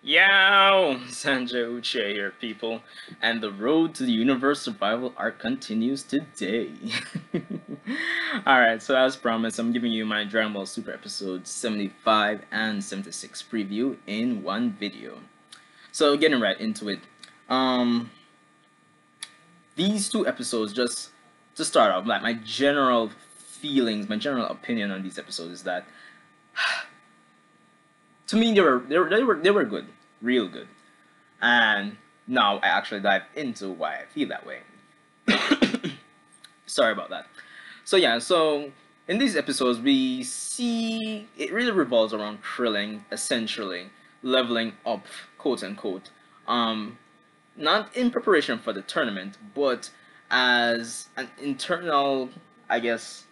Yo! Sanjay Uche here, people, and the road to the universe survival arc continues today. Alright, so as promised, I'm giving you my Dragon Ball Super episodes 75 and 76 preview in one video. So, getting right into it. Um, these two episodes, just to start off, like my general feelings, my general opinion on these episodes is that to me they were good, real good. And now I actually dive into why I feel that way. Sorry about that. So yeah, so in these episodes we see it really revolves around Krillin essentially leveling up, quote unquote. Um, Not in preparation for the tournament, but as an internal, I guess,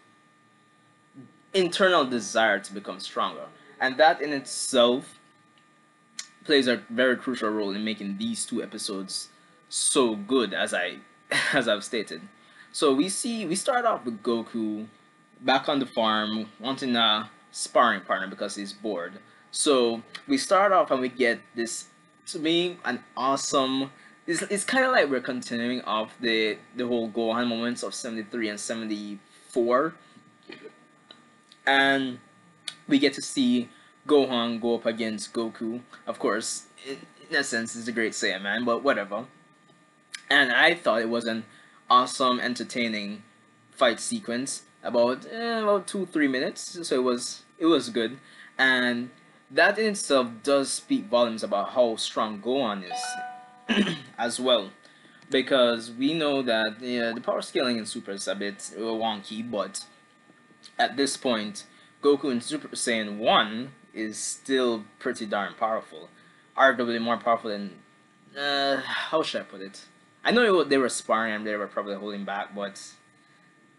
internal desire to become stronger. And that in itself plays a very crucial role in making these two episodes so good as I as I've stated. So we start off with Goku back on the farm wanting a sparring partner because he's bored. So we start off and we get this, to me, an awesome, it's kind of like we're continuing off the whole Gohan moments of 73 and 74, and we get to see Gohan go up against Goku. Of course, in a sense, it's a great Saiyaman, but whatever. And I thought it was an awesome, entertaining fight sequence. About 2-3 minutes, so it was good, and that in itself does speak volumes about how strong Gohan is as well, because we know that the power scaling in Super is a bit wonky, but at this point, Goku in Super Saiyan 1 is still pretty darn powerful. Arguably more powerful than. How should I put it? I know they were sparring and they were probably holding back, but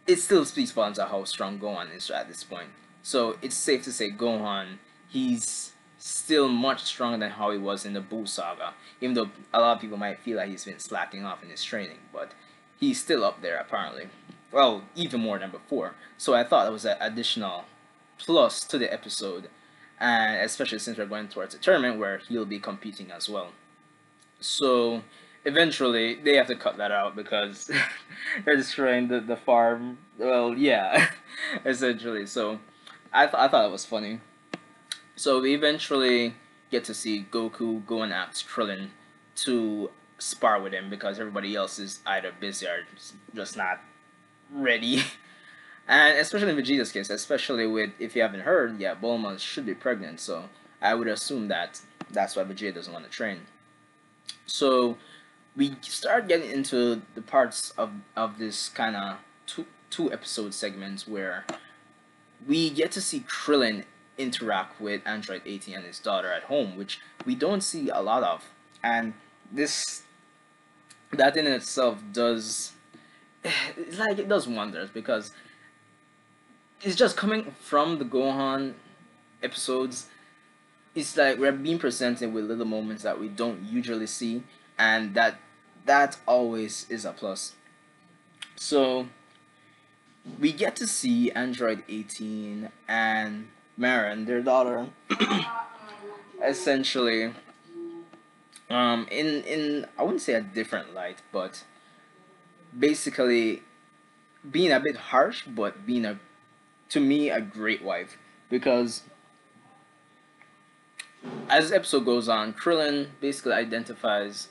it still speaks volumes of how strong Gohan is at this point. So it's safe to say Gohan, he's still much stronger than how he was in the Buu saga, even though a lot of people might feel like he's been slacking off in his training, but he's still up there apparently. Well, even more than before. So I thought it was an additional plus to the episode, and especially since we're going towards a tournament where he'll be competing as well. So eventually they have to cut that out because they're destroying the farm. Well, yeah, essentially. So I thought it was funny. So we eventually get to see Goku go and ask Krillin to spar with him because everybody else is either busy or just not ready. And especially in Vegeta's case, especially with, if you haven't heard, yeah, Bulma should be pregnant. So I would assume that that's why Vegeta doesn't want to train. So we start getting into the parts of this kind of two episode segments where we get to see Krillin interact with Android 18 and his daughter at home, which we don't see a lot of. And this, that in itself does, it's like it does wonders because it's just coming from the Gohan episodes. It's like we're being presented with little moments that we don't usually see, and that always is a plus. So we get to see Android 18 and Marin, their daughter, essentially, in I wouldn't say a different light, but basically being a bit harsh, but being a, to me, a great wife, because as the episode goes on, Krillin basically identifies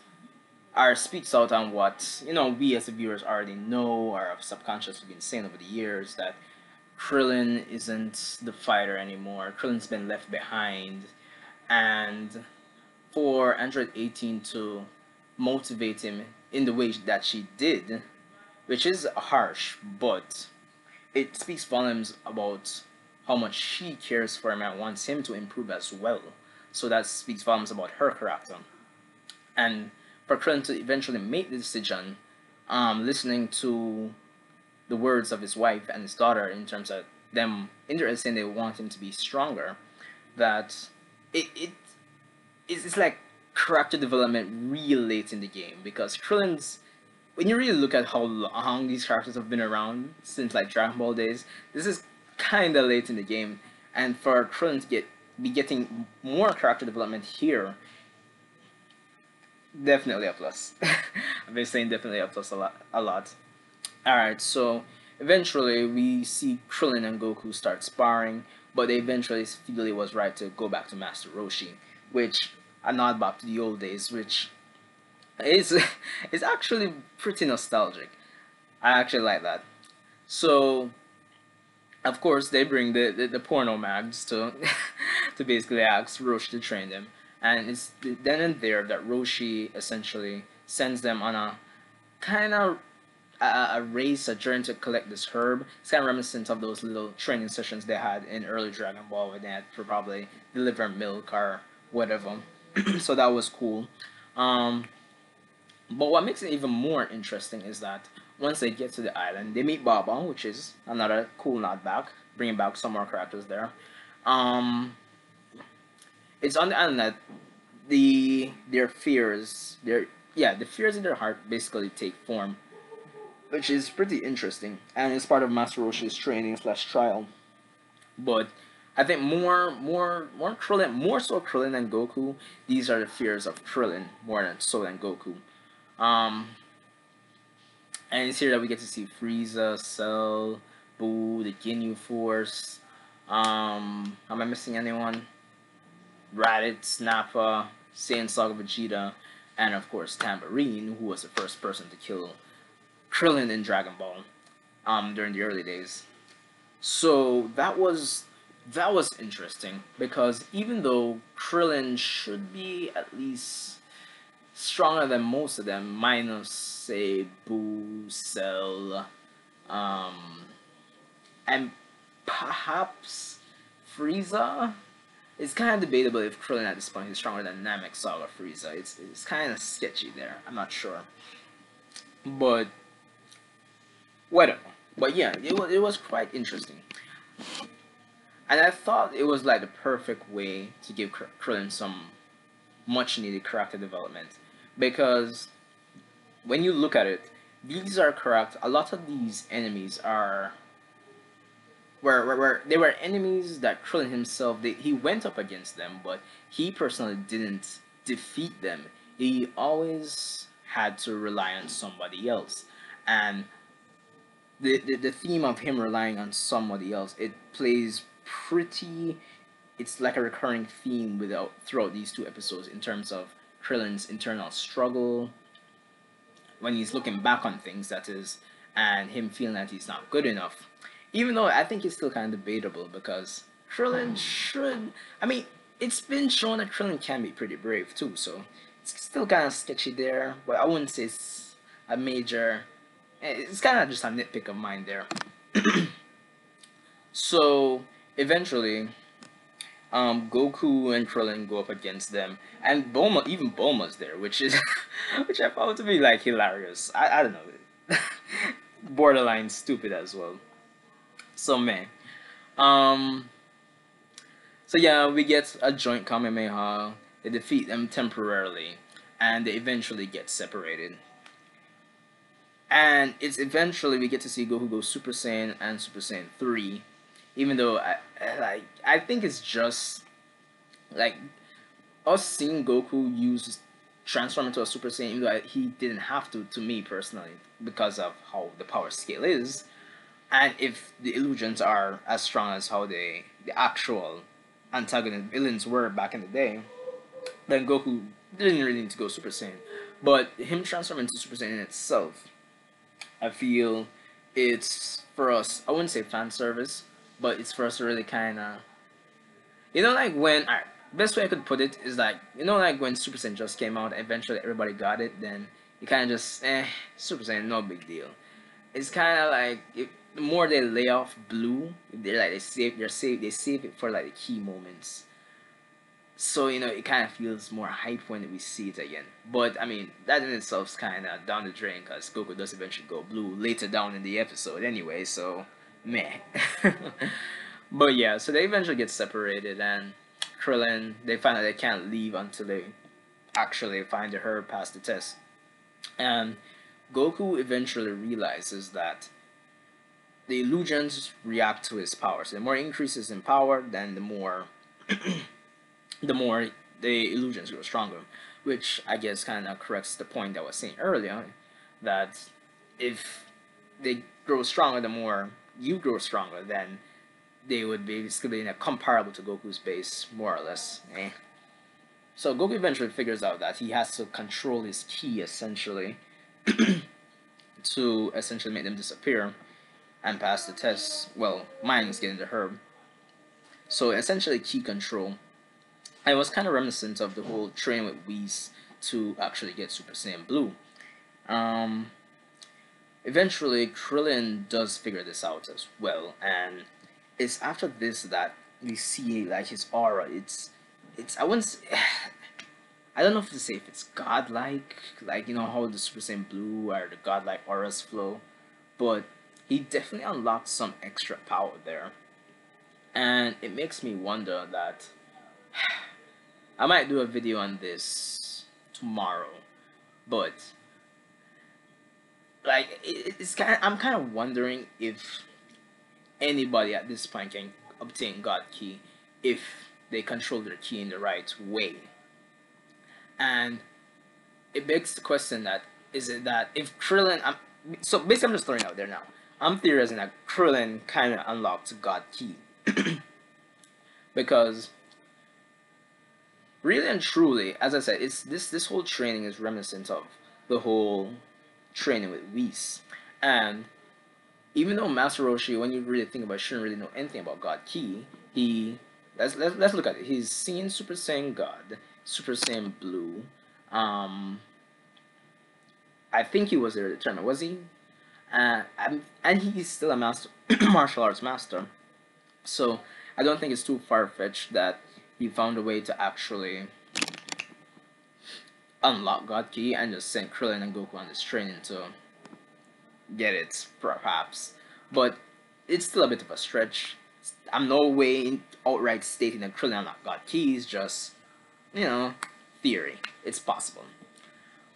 or speaks out on what we as the viewers already know or have subconsciously been saying over the years, that Krillin isn't the fighter anymore. Krillin's been left behind, and for Android 18 to motivate him in the way that she did, which is harsh, but it speaks volumes about how much she cares for him and wants him to improve as well. So that speaks volumes about her character. And for Krillin to eventually make the decision, listening to the words of his wife and his daughter in terms of them indirectly saying they want him to be stronger, that it it's like character development real late in the game, because Krillin's, when you really look at how long these characters have been around since like Dragon Ball days, this is kind of late in the game, and for Krillin to be getting more character development here, Definitely a plus. I've been saying definitely a plus a lot. All right, so eventually we see Krillin and Goku start sparring, but they eventually feel it was right to go back to Master Roshi, which a nod back to the old days, which is is actually pretty nostalgic. I actually like that. So of course they bring the porno mags to to basically ask Roshi to train them, and it's then and there that Roshi essentially sends them on a kind of a race, a journey to collect this herb. It's kind of reminiscent of those little training sessions they had in early Dragon Ball, where they had to probably deliver milk or whatever. So that was cool. Um, but what makes it even more interesting is that once they get to the island, they meet Baba, which is another cool nod back, bringing back some more characters there. Um, it's on the island that their fears, the fears in their heart basically take form, which is pretty interesting, and it's part of Master Roshi's training slash trial. But I think more Krillin, more so Krillin than Goku. These are the fears of Krillin more than so than Goku. Um, and it's here that we get to see Frieza, Cell, Boo, the Ginyu Force. Am I missing anyone? Raditz, Nappa, Saiyan Saga Vegeta, and of course Tambourine, who was the first person to kill Krillin in Dragon Ball during the early days. So that was interesting because even though Krillin should be at least stronger than most of them, minus say Boo, Cell, um, and perhaps Frieza. It's kind of debatable if Krillin at this point is stronger than Namek Saga Frieza. It's kind of sketchy there. I'm not sure, but whatever. But yeah, it was quite interesting. And I thought it was like the perfect way to give Krillin some much needed character development. Because when you look at it, these are correct. A lot of these enemies are. Where they were enemies that Krillin himself, he went up against them, but he personally didn't defeat them. He always had to rely on somebody else. And the theme of him relying on somebody else, it plays pretty, it's like a recurring theme without throughout these two episodes in terms of Krillin's internal struggle when he's looking back on things, that is, and him feeling that he's not good enough. Even though I think it's still kind of debatable because Krillin should, I mean, it's been shown that Krillin can be pretty brave too, so it's still kind of sketchy there, but I wouldn't say it's a major, it's kind of just a nitpick of mine there. So eventually, Goku and Krillin go up against them, and even Bulma's there, which is, which I found to be like hilarious. I don't know, borderline stupid as well. So man, um, so yeah, we get a joint Kamehameha. They defeat them temporarily, and they eventually get separated. And it's eventually we get to see Goku go Super Saiyan and Super Saiyan 3, even though I think it's just like us seeing Goku use transform into a Super Saiyan, even though he didn't have to me personally, because of how the power scale is, and if the illusions are as strong as how the actual antagonist villains were back in the day, then Goku didn't really need to go Super Saiyan. But him transforming into Super Saiyan in itself, I feel it's for us. I wouldn't say fan service, but it's for us to really kind of, like when, alright, best way I could put it is like, like when Super Saiyan just came out, eventually everybody got it, then you kind of just, Super Saiyan, no big deal. It's kind of like, the more they lay off Blue, they save it for like the key moments. So, it kind of feels more hype when we see it again. But, I mean, that in itself is kind of down the drain because Goku does eventually go blue later down in the episode anyway, so, meh. But yeah, so they eventually get separated, and Krillin, they find that they can't leave until they actually find the herb, pass the test. And Goku eventually realizes that the illusions react to his power. So the more he increases in power, then the more the illusions grow stronger, which I guess kind of corrects the point I was saying earlier, that if they grow stronger, the more you grow stronger, then they would be basically comparable to Goku's base, more or less. Eh. So Goku eventually figures out that he has to control his ki essentially to essentially make them disappear and pass the test. Well, Mine's getting the herb. So essentially ki control. I was kind of reminiscent of the whole train with Whis to actually get Super Saiyan Blue. Um, Eventually, Krillin does figure this out as well, and it's after this that we see like his aura. It's I wouldn't say, I don't know if to say if it's godlike, like you know how the Super Saiyan Blue or the godlike auras flow, but he definitely unlocks some extra power there, and it makes me wonder that I might do a video on this tomorrow, but like it's kind of, I'm kind of wondering if anybody at this point can obtain God Ki if they control their ki in the right way. And it begs the question that is it that if Krillin, so basically I'm just throwing out there now. I'm theorizing that Krillin kind of unlocked God Ki because really and truly, as I said, it's this whole training is reminiscent of the whole training with Whis, and even though Master Roshi, when you really think about it, shouldn't really know anything about God Ki, he let's look at it. He's seen Super Saiyan God, Super Saiyan Blue. Um, I think he was there determined, was he? And he's still a master, martial arts master. So I don't think it's too far fetched that he found a way to actually unlock God Ki and just send Krillin and Goku on this training to get it, perhaps. But it's still a bit of a stretch. I'm no way outright stating that Krillin unlocked God Keys, just, you know, theory. It's possible.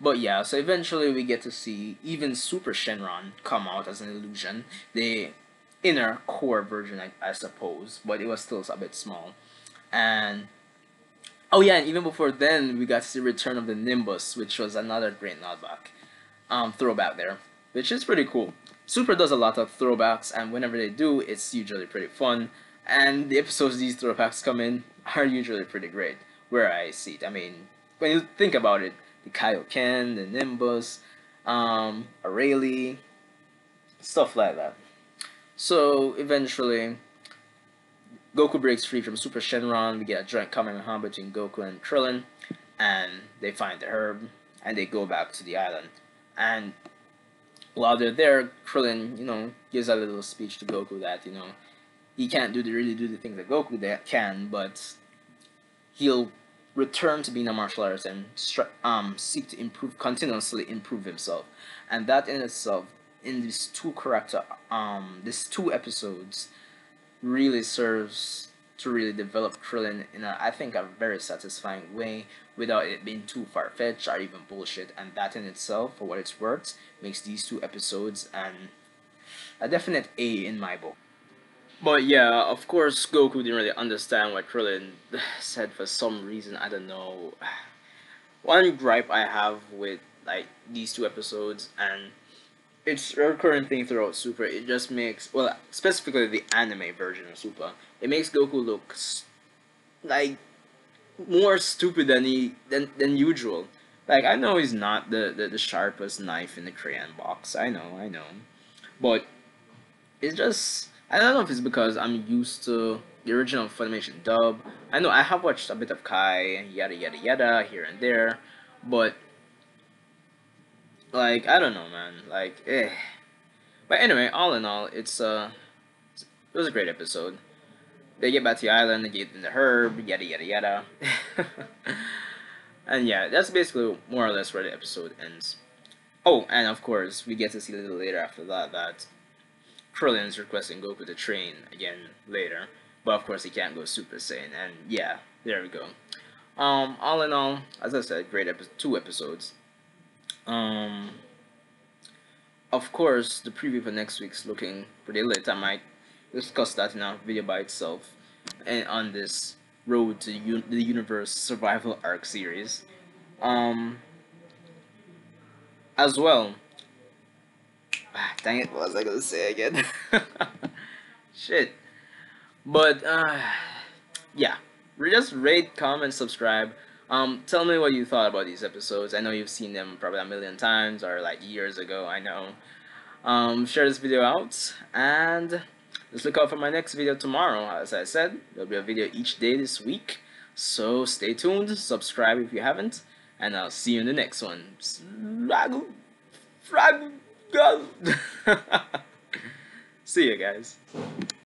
But yeah, so eventually we get to see even Super Shenron come out as an illusion. The inner core version, I suppose, but it was still a bit small. And oh yeah, and even before then, we got to see Return of the Nimbus, which was another great nodback, throwback there, which is pretty cool. Super does a lot of throwbacks, and whenever they do, it's usually pretty fun. And the episodes these throwbacks come in are usually pretty great, where I see it. I mean, when you think about it, the Kaioken, the Nimbus, Arale, stuff like that. So eventually, Goku breaks free from Super Shenron. We get a joint Kamehameha between Goku and Krillin, and they find the herb, and they go back to the island. And while they're there, Krillin, gives a little speech to Goku that, he can't really do the things that Goku that can, but he'll return to being a martial artist and seek to continuously improve himself. And that in itself, in these these two episodes, really serves to really develop Krillin in I think, a very satisfying way without it being too far-fetched or even bullshit. And that in itself, for what it's worth, makes these two episodes a definite A in my book. But yeah, of course, Goku didn't really understand what Krillin said for some reason. I don't know. One gripe I have with like these two episodes, and it's a recurring thing throughout Super. It just makes, well, specifically the anime version of Super, it makes Goku look like more stupid than usual. Like, I know he's not the sharpest knife in the crayon box. I know, but it's just, I don't know if it's because I'm used to the original Funimation dub. I know I have watched a bit of Kai, yada yada yada, here and there, but like, I don't know, man. Like, eh. But anyway, all in all, it was a great episode. They get back to the island, they get in the herb, yada yada yada. And yeah, that's basically more or less where the episode ends. Oh, and of course, we get to see a little later after that Krillin is requesting Goku to train again later. But of course, he can't go Super Saiyan. And yeah, there we go. All in all, as I said, great two episodes. Of course, the preview for next week's looking pretty lit. I might discuss that in a video by itself and on this Road to the Universe Survival Arc series. Um, as well. Dang it, what was I gonna say again? Shit. But yeah, just rate, comment, subscribe. Tell me what you thought about these episodes. I know you've seen them probably a million times or like years ago. I know. Share this video out and just look out for my next video tomorrow. As I said, there'll be a video each day this week. So stay tuned, subscribe if you haven't, and I'll see you in the next one. See you guys.